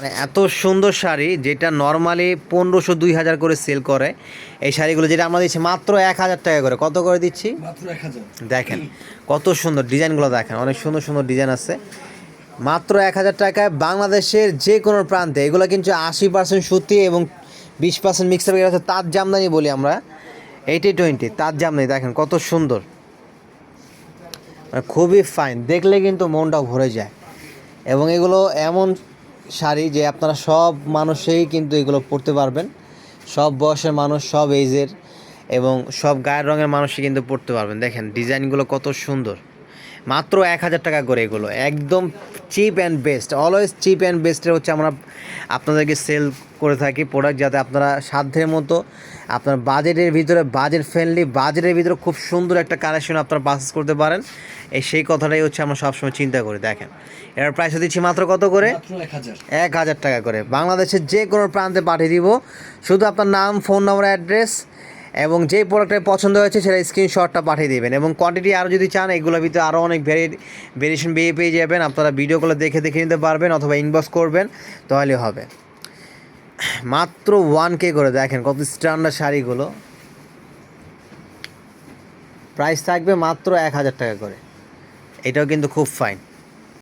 মানে এত সুন্দর শাড়ি যেটা নর্মালি 1500-2000 করে সেল করে, এই শাড়িগুলো যেটা আমরা দিচ্ছি মাত্র 1000 টাকা করে। কত করে দিচ্ছি? মাত্র 1000। দেখেন কত সুন্দর ডিজাইনগুলো, দেখেন অনেক সুন্দর সুন্দর ডিজাইন আছে। মাত্র 1000 টাকায় বাংলাদেশের যে কোনো প্রান্তে। এগুলো কিন্তু 80% সুতি এবং 20% মিক্সার আছে। তাঁত জামদানি বলি আমরা, 80-20 তাঁত জামদানি। দেখেন কত সুন্দর, মানে খুবই ফাইন, দেখলে কিন্তু মনটাও ভরে যায়। এবং এগুলো এমন শাড়ি যে আপনারা সব মানুষেই কিন্তু এগুলো পরতে পারবেন, সব বয়সের মানুষ, সব এইজের এবং সব গায়ের রঙের মানুষই কিন্তু পরতে পারবেন। দেখেন ডিজাইনগুলো কত সুন্দর। মাত্র 1000 টাকা করে এগুলো, একদম cheap and best. Always cheap and বেস্টের হচ্ছে আমরা আপনাদেরকে সেল করে থাকি প্রোডাক্ট, যাতে আপনারা সাধ্যের মতো আপনার বাজেটের ভিতরে, বাজেট ফ্রেন্ডলি বাজেটের ভিতরে খুব সুন্দর একটা কালেকশন আপনারা পারচেস করতে পারেন। সেই কথাটাই হচ্ছে আমরা সবসময় চিন্তা করি। দেখেন এর প্রাইস দিচ্ছি মাত্র কত করে? মাত্র 1000। 1000 টাকা করে। বাংলাদেশের যে কোনো প্রান্তে পাঠিয়ে দিব। শুধু আপনার নাম, ফোন নম্বর, অ্যাড্রেস এবং যেই প্রোডাক্টটা পছন্দ হয়েছে সেটা স্ক্রিনশটটা পাঠিয়ে দেবেন। এবং কোয়ান্টিটি আরও যদি চান, এগুলোর ভিতরে আরও অনেক ভেরিয়েশন পেয়ে যাবেন। আপনারা ভিডিওগুলো দেখে নিতে পারবেন অথবা ইনবক্স করবেন, তাহলে হবে। মাত্র 1K করে। দেখেন কত স্ট্যান্ডার্ড শাড়িগুলো, প্রাইস থাকবে মাত্র 1000 টাকা করে। এটাও কিন্তু খুব ফাইন।